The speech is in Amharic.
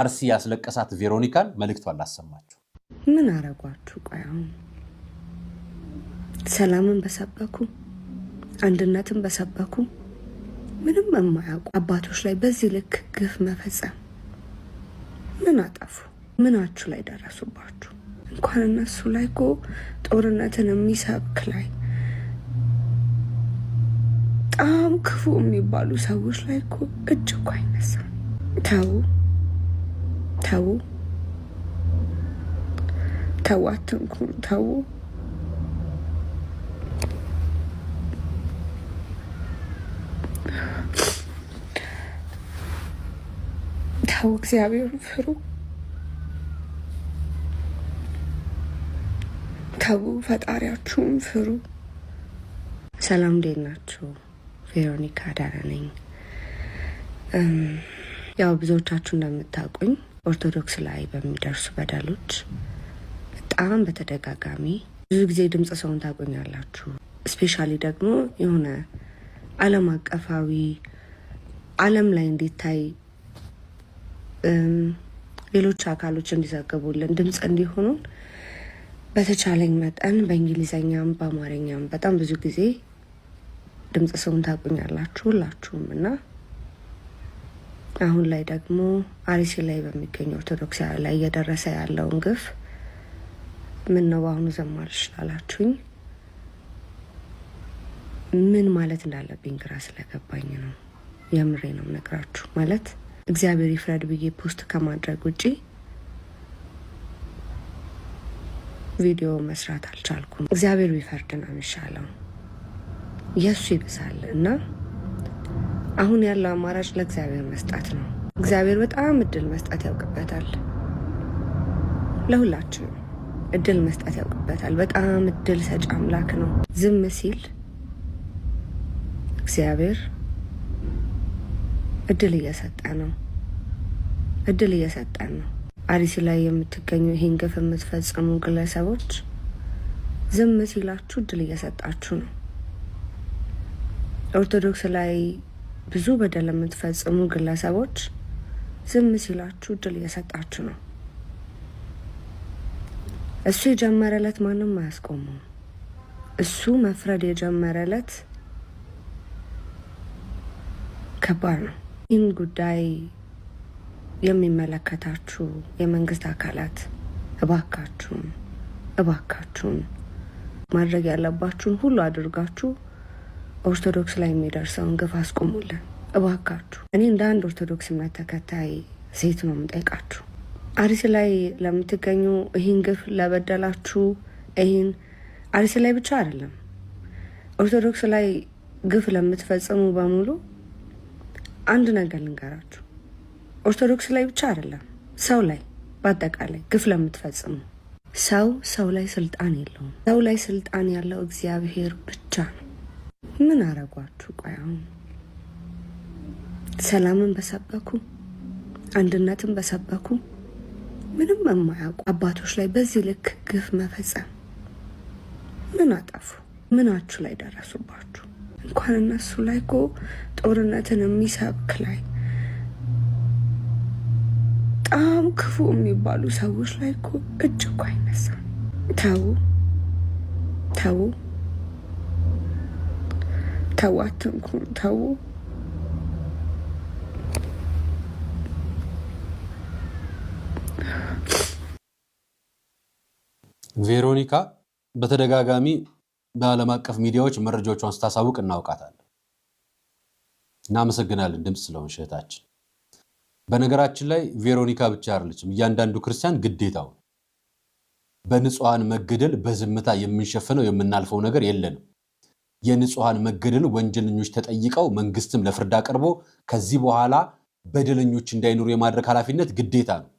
አርሲ ያስለቀሳት ቬሮኒካን መልእክቷን ላሰማችሁ። ምን አረጋችሁ? ቆያው ሰላምን በሰበኩ አንድነትን በሰበኩ ምንም የማያውቁ አባቶች ላይ በዚህ ልክ ግፍ መፈጸም ምን አጠፉ? ምናችሁ ላይ ደረሱባችሁ? እንኳን እነሱ ላይ እኮ ጦርነትን የሚሰብክ ላይ በጣም ክፉ የሚባሉ ሰዎች ላይ እኮ እጅ እኮ አይነሳም። ተው ተው ተው፣ አትንኩ፣ ተው። ተው፣ እግዚአብሔርን ፍሩ። ተው፣ ፈጣሪያችሁን ፍሩ። ሰላም፣ እንዴት ናችሁ? ቬሮኒካ ዳና ነኝ። ያው ብዙዎቻችሁ እንደምታውቁኝ ኦርቶዶክስ ላይ በሚደርሱ በደሎች በጣም በተደጋጋሚ ብዙ ጊዜ ድምጽ ሰውን ታቆኛላችሁ። ስፔሻሊ ደግሞ የሆነ ዓለም አቀፋዊ ዓለም ላይ እንዲታይ ሌሎች አካሎች እንዲዘግቡልን ድምጽ እንዲሆኑን በተቻለኝ መጠን በእንግሊዘኛም በአማርኛም በጣም ብዙ ጊዜ ድምጽ ሰውን ታቆኛላችሁ ሁላችሁም። እና አሁን ላይ ደግሞ አርሲ ላይ በሚገኙ ኦርቶዶክስ ላይ እየደረሰ ያለውን ግፍ ምን ነው አሁን ዘማልሽ ላላችሁኝ ምን ማለት እንዳለብኝ ግራ ስለገባኝ ነው። የምሬ ነው ነግራችሁ። ማለት እግዚአብሔር ይፍረድ ብዬ ፖስት ከማድረግ ውጪ ቪዲዮ መስራት አልቻልኩም። እግዚአብሔር ቢፈርድ ነው የሚሻለው፣ የሱ ይብሳል። እና አሁን ያለው አማራጭ ለእግዚአብሔር መስጣት ነው። እግዚአብሔር በጣም እድል መስጠት ያውቅበታል። ለሁላችንም እድል መስጠት ያውቅበታል። በጣም እድል ሰጪ አምላክ ነው። ዝም ሲል እግዚአብሔር እድል እየሰጠ ነው። እድል እየሰጠን ነው። አርሲ ላይ የምትገኙ ይሄን ግፍ የምትፈጽሙ ግለሰቦች ዝም ሲላችሁ እድል እየሰጣችሁ ነው። ኦርቶዶክስ ላይ ብዙ በደል የምትፈጽሙ ግለሰቦች ዝም ሲላችሁ እድል እየሰጣችሁ ነው። እሱ የጀመረለት ማንም አያስቆመው። እሱ መፍረድ የጀመረለት ከባድ ነው። ይህን ጉዳይ የሚመለከታችሁ የመንግስት አካላት እባካችሁን ማድረግ ያለባችሁን ሁሉ አድርጋችሁ ኦርቶዶክስ ላይ የሚደርሰውን ግፍ አስቆሙልን እባካችሁ። እኔ እንደ አንድ ኦርቶዶክስ እምነት ተከታይ ሴት ነው የምጠይቃችሁ። አርሲ ላይ ለምትገኙ ይህን ግፍ ለበደላችሁ፣ ይህን አርሲ ላይ ብቻ አይደለም ኦርቶዶክስ ላይ ግፍ ለምትፈጽሙ በሙሉ አንድ ነገር ልንገራችሁ። ኦርቶዶክስ ላይ ብቻ አይደለም ሰው ላይ በአጠቃላይ ግፍ ለምትፈጽሙ ሰው ላይ ስልጣን የለውም። ሰው ላይ ስልጣን ያለው እግዚአብሔር ብቻ ነው። ምን አረጋችሁ? ቆያው ሰላምን በሰበኩ አንድነትን በሰበኩ ምንም የማያውቁ አባቶች ላይ በዚህ ልክ ግፍ መፈጸም ምን አጠፉ? ምናችሁ ላይ ደረሱባችሁ? እንኳን እነሱ ላይ እኮ ጦርነትን የሚሰብክ ላይ በጣም ክፉ የሚባሉ ሰዎች ላይ እኮ እጅ እኮ አይነሳም። ተው ተው ተው፣ አትንኩ፣ ተው። ቬሮኒካ በተደጋጋሚ በዓለም አቀፍ ሚዲያዎች መረጃዎቿን ስታሳውቅ እናውቃታለን። እናመሰግናለን ድምጽ ስለሆንሽ እህታችን። በነገራችን ላይ ቬሮኒካ ብቻ አይደለችም፣ እያንዳንዱ ክርስቲያን ግዴታው በንጹሃን መገደል በዝምታ የምንሸፍነው የምናልፈው ነገር የለንም። የንጹሃን መገደል ወንጀለኞች ተጠይቀው መንግስትም ለፍርድ አቅርቦ ከዚህ በኋላ በደለኞች እንዳይኖሩ የማድረግ ኃላፊነት ግዴታ ነው።